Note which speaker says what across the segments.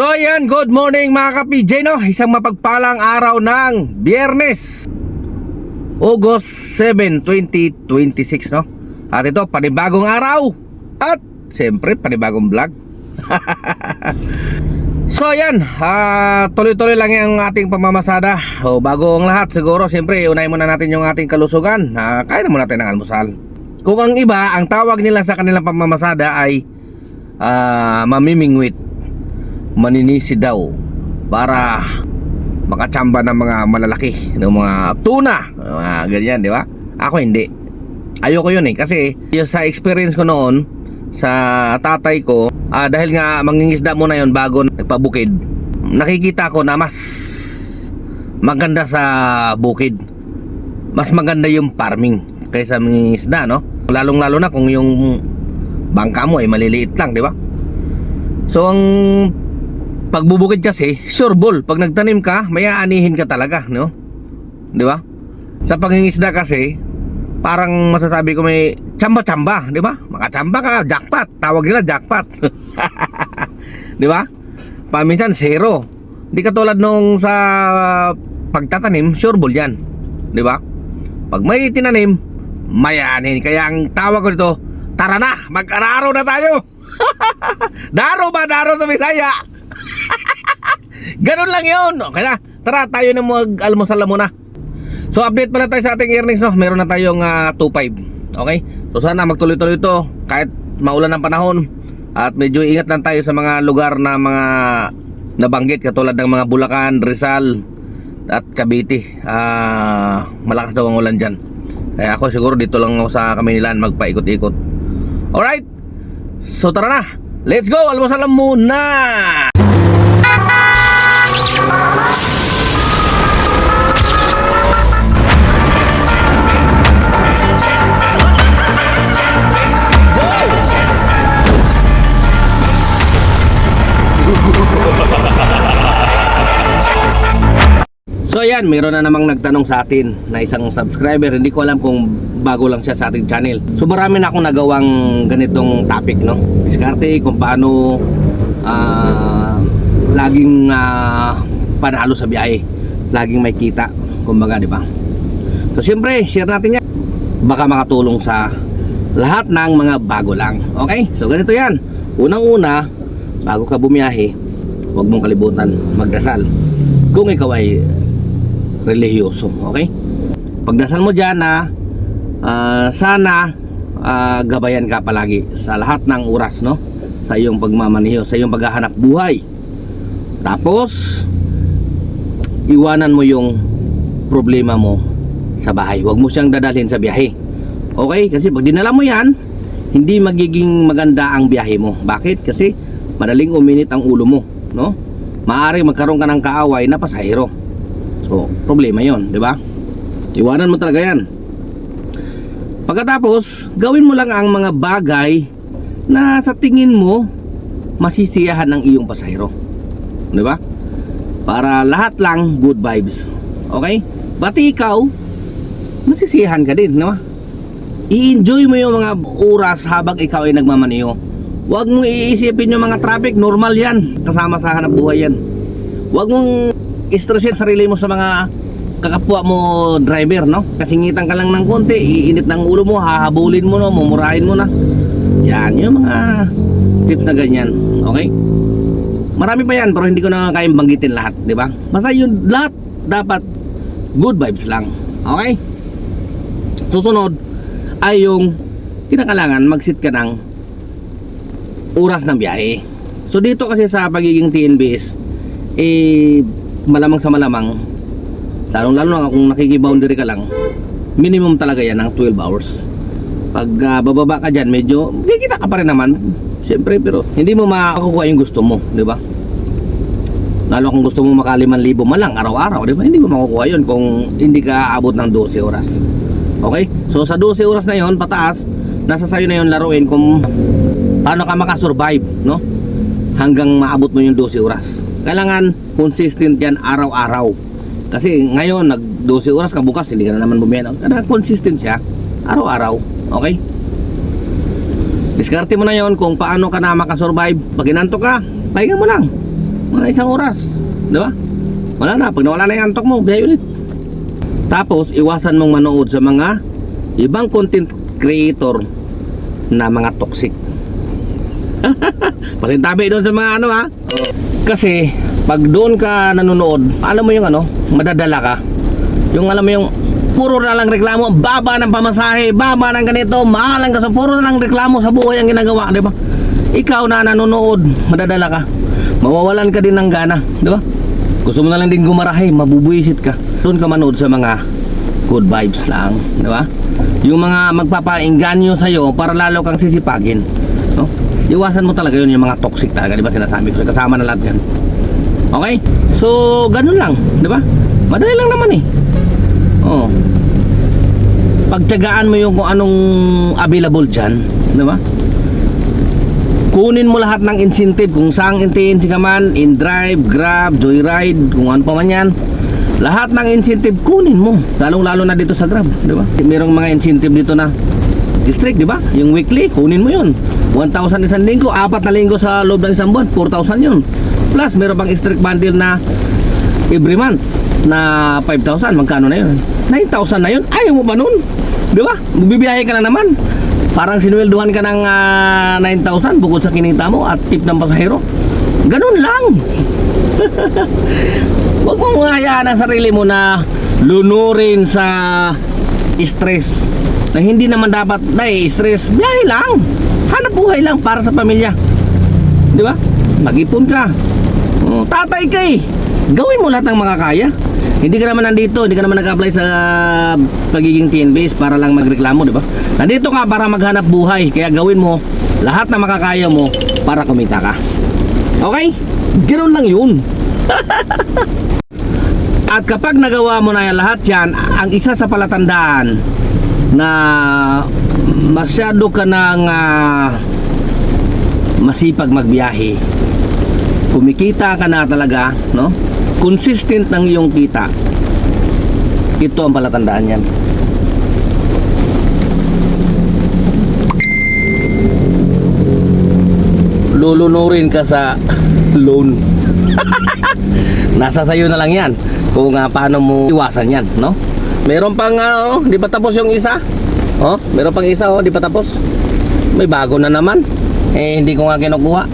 Speaker 1: So ayan, good morning mga ka-PJ, no? Isang mapagpalang araw ng Biyernes, August 7, 2026, no? At ito, panibagong araw. At siyempre, panibagong vlog. So ayan, tuloy-tuloy lang yung ating pamamasada. Bago ang lahat, siguro, siyempre, unahin muna natin yung ating kalusugan. Kain na muna natin ng almusal. Kung ang iba, ang tawag nila sa kanilang pamamasada ay mamimingwit, maninisi daw, para makachamba ng mga malalaki, ng mga tuna, ganyan, di ba? Ako hindi. Ayoko yun kasi sa experience ko noon sa tatay ko, dahil nga mangingisda muna yun bago nagpabukid, nakikita ko na mas maganda sa bukid, mas maganda yung farming kaysa mangingisda, no? Lalong lalo na kung yung bangka mo ay maliliit lang, di ba? So ang pagbubukid kasi, sure ball. Pag nagtanim ka, may aanihin ka talaga, no? Di ba? Sa pangingisda kasi, parang masasabi ko may tsamba-tsamba, di ba? Makachamba ka, jackpot. Tawag nila jackpot. Di ba? Paminsan, zero. Di katulad nung sa pagtatanim, sure ball yan. Di ba? Pag may tinanim, may aanihin. Kaya ang tawag ko dito, tara na, mag-araro na tayo. Daro ba? Daro sa Bisaya. Ganun lang yun. Okay na, tara tayo na mag-almusal muna. So update pala tayo sa ating earnings, no? Meron na tayong 2.5. Okay, so sana magtuloy-tuloy ito kahit maulan ng panahon. At medyo ingat lang tayo sa mga lugar na mga nabanggit, katulad ng mga Bulacan, Rizal at Cavite. Malakas daw ang ulan dyan. Kaya ako siguro dito lang ako sa Kamaynilan magpaikot-ikot. Alright, so tara na, let's go, almusal muna. So ayan, mayroon na namang nagtanong sa atin na isang subscriber. Hindi ko alam kung bago lang siya sa ating channel. So marami na akong nagawang ganitong topic, no? Diskarte kung paano laging panalo sa biyahe, laging may kita, kumbaga, di ba? So siyempre, share natin yan. Baka makatulong sa lahat ng mga bago lang. Okay? So ganito yan. Unang-una, bago ka bumiyahe, huwag mong kalibutan magdasal. Kung ikaw ay relihiyoso, okay? Pagdasal mo dyan na sana gabayan ka palagi sa lahat ng oras, no? Sa iyong pagmamaniho, sa iyong paghahanap buhay. Tapos iwanan mo yung problema mo sa bahay. Huwag mo siyang dadalhin sa biyahe. Okay? Kasi pag dinala mo yan, hindi magiging maganda ang biyahe mo. Bakit? Kasi madaling uminit ang ulo mo, no? Maaari magkaroon ka ng kaaway na pasahero. So, problema yon, di ba? Iwanan mo talaga yan. Pagkatapos, gawin mo lang ang mga bagay na sa tingin mo masisiyahan ng iyong pasahero, di ba? Para lahat lang good vibes. Okay? Bati ikaw, masisiyahan ka din, di ba? I-enjoy mo yung mga oras habang ikaw ay nagmamaniho. Huwag mong iisipin yung mga traffic, normal yan. Kasama sa hanap buhay yan. Huwag mong stressin sarili mo sa mga kakapwa mo driver, no? Kasingitan ka lang ng konti, iinit ng ulo mo, hahabulin mo, no? Mumurahin mo na. Yan, yung mga tips na ganyan. Okay? Marami pa yan, pero hindi ko na kayang banggitin lahat, di ba? Basta yun, lahat dapat good vibes lang. Okay? Susunod ay yung kinakailangan mag-set ka ng oras ng biyahe. So dito kasi sa pagiging TNBS, malamang sa malamang, lalong lalo na kung nakikiboundary ka lang, minimum talaga yan ng 12 hours. Pag bababa ka dyan, medyo kikita ka pa rin naman, siyempre, pero hindi mo makakuha yung gusto mo, di ba? Lalo kung gusto mo maka 5,000 man lang araw-araw, di ba? Hindi mo makukuha yun kung hindi ka abot ng 12 oras. Okay? So sa 12 oras na yon pataas, nasa sayo na yon laruin kung paano ka makasurvive, no? Hanggang maabot mo yung 12 oras. Kailangan consistent yan araw-araw. Kasi ngayon nag 12 oras ka, bukas hindi ka na naman bumiyahe. Kailangan consistent siya araw-araw. Okay? Diskarte mo na yon kung paano ka na makasurvive. Pag inantok ka, pahinga mo lang. Mga isang oras, di ba? Wala na, pag nawala na yung antok mo, biyahe ulit. Tapos, iwasan mong manood sa mga ibang content creator na mga toxic. Pasintabi doon sa mga ano ha. Kasi, pag doon ka nanonood, alam mo yung ano, madadala ka. Yung alam mo yung, puro na lang reklamo, baba ng pamasahe, baba ng ganito, mahalang ka sa puro na lang reklamo sa buhay ang ginagawa, di ba? Ikaw na nanonood, madadala ka. Mawawalan ka din ng gana, di ba? Gusto mo na lang din gumarahe, mabubuisit ka. Doon ka manood sa mga good vibes lang, di ba? Yung mga magpapainganyo sa'yo para lalo kang sisipagin, no? Iwasan mo talaga yun, yung mga toxic talaga, di ba? Sinasabi ko, kasama na lahat yan. Okay? So, ganun lang, di ba? Madali lang naman eh. Oh. Pagtiyagaan mo yung kung anong available dyan, di ba? Kunin mo lahat ng incentive, kung saang intinsi ka man, InDrive, Grab, Joyride, kung ano pa man yan. Lahat ng incentive kunin mo, lalong-lalo na dito sa Grab, di ba? Merong mga incentive dito na district, di ba? Yung weekly, kunin mo yun. 1,000 isang linggo, 4 na linggo sa loob ng isang buwan, 4,000 yun. Plus, meron pang district bundle na every month na 5,000, magkano na yun? 9,000 na yun, ayaw mo pa nun, di ba? Magbibiyahe ka na naman. Parang sinuwelduhan ka ng 9,000 bukod sa kinita mo at tip ng pasahero. Ganun lang. Huwag mong hayaan ang sarili mo na lunurin sa stress na hindi naman dapat na stress. Biyahe lang. Hanap buhay lang para sa pamilya. Di ba? Mag-ipon ka. Tatay ka eh. Gawin mo lahat ng makakaya. Hindi ka naman nandito, hindi ka naman nag-apply sa pagiging TNBase para lang magreklamo, di ba? Nandito ka para maghanap buhay, kaya gawin mo lahat na makakaya mo para kumita ka. Okay? Ganoon lang yun. At kapag nagawa mo na lahat yan, ang isa sa palatandaan na masyado ka ng masipag magbiyahe, kumikita ka na talaga, no? Consistent ng iyong kita. Ito ang palatandaan yan. Lulunurin ka sa loan. Nasa sayo na lang yan kung paano mo iwasan yan, no? Meron pang di pa tapos yung isa. Meron pang isa, di pa tapos. May bago na naman. Hindi ko nga kinukuha.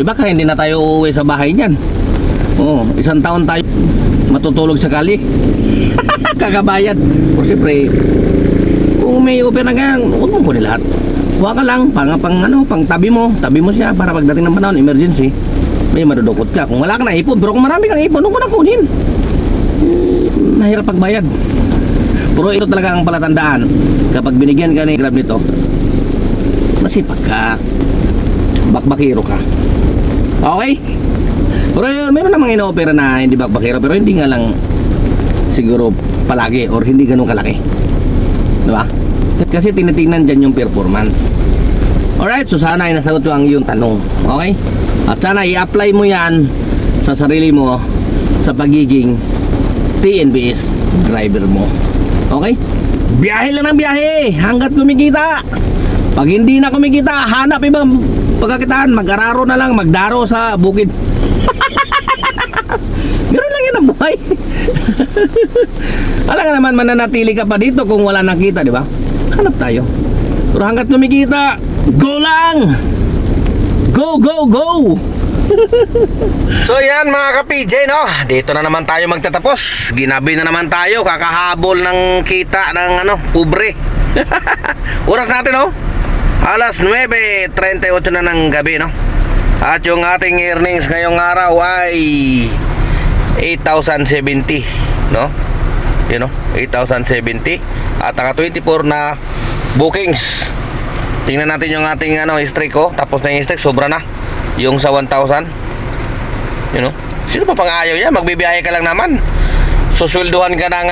Speaker 1: Baka hindi na tayo uuwi sa bahay niyan. Isang taon tayo matutulog sa kali. Kakabayad. O siyempre, kung may opera na ganyan, huwag mo kunin lahat. Kuha ka lang, pang tabi mo siya para pagdating ng panahon, emergency, may madudukot ka. Kung wala ka na ipon, pero kung marami kang ipon, huwag mo na kunin. Mahirap pagbayad. Pero ito talaga ang palatandaan. Kapag binigyan ka ni Grab nito, masipag ka, bakbakiro ka. Okay? Pero meron namang ino-opera na hindi bakbakiro, pero hindi nga lang siguro palagi or hindi ganun kalaki, diba? Kasi tinitingnan dyan yung performance. Alright, so sana ay nasagot ko ang iyong tanong. Okay? At sana i-apply mo yan sa sarili mo sa pagiging TNBS driver mo. Okay? Biyahe lang ng biyahe hanggat kumikita. Pag hindi na kumikita, hanap ibang pagkakitaan. Mag-araro na lang, magdaro sa bukid. Ganoon lang yan ang buhay. Alam nga naman, mananatili ka pa dito kung wala nakita, di ba? Hanap tayo. Pero hanggat kumikita, go lang! Go, go, go! So yan mga ka-PJ, no? Dito na naman tayo magtatapos. Ginabi na naman tayo, kakahabol ng kita ng kubre. Oras natin, no? Alas 9:38 na ng gabi, no? At yung ating earnings ngayong araw ay 8,070, no? You know, 8,070 at naka 24 na bookings. Tingnan natin yung ating streak ko. Tapos na yung streak, sobra na yung sa 1,000. You know, sino pa pang ayaw niya? Magbibiyahe ka lang naman. Suswelduhan ka ng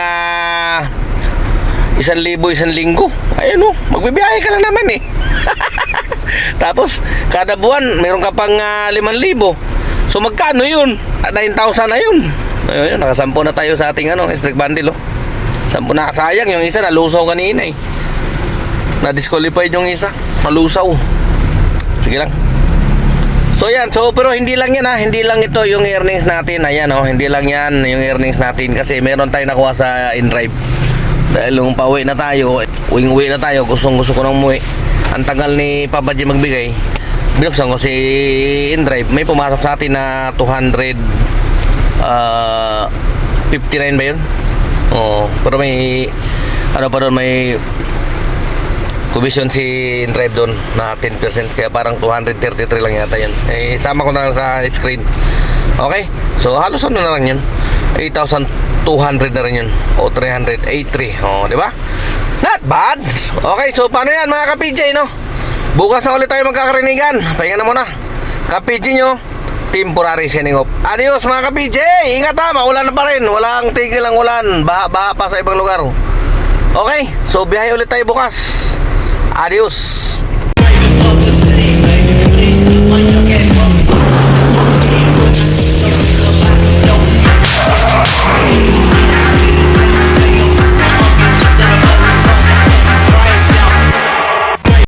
Speaker 1: 1,000 isang linggo. Ayun, no, magbibiyahe ka lang naman eh. Tapos kada buwan meron ka pang 5,000. So magkano yun? 9,000 na yun. Ayun, nakasampo na tayo sa ating streak bundle, oh. 10 na. Sayang yung isa, nalusaw kanina eh. Na-disqualified yung isa, malusaw. Sige lang. So yan, pero hindi lang yan ha, hindi lang ito yung earnings natin. Ayan oh, hindi lang yan yung earnings natin kasi meron tayong nakuha sa InDrive. Dahil nung pauwi na tayo, uwi na tayo, gusto ko nang umuwi. Ang tagal ni Papa G magbigay. Binuksan ko si InDrive, may pumasok sa atin na 259 ba yun? Oo, pero may ano pa doon, may commission si InDrive doon na 10%, kaya parang 233 lang yata yun. Eh, sama ko na lang sa screen. Okay, so halos ano na lang yun, 8,200 na rin yun, o 383, o di ba? Not bad. Okay, so paano yan mga ka-PJ, no? Bukas na ulit tayo magkakarinigan. Pahinga na muna ka-PJ nyo, temporary signing off. Adios mga ka-PJ. Ingat ha, maulan na pa rin, walang tigil ang ulan, baha pa sa ibang lugar. Okay, so biyahe ulit tayo bukas. Adios.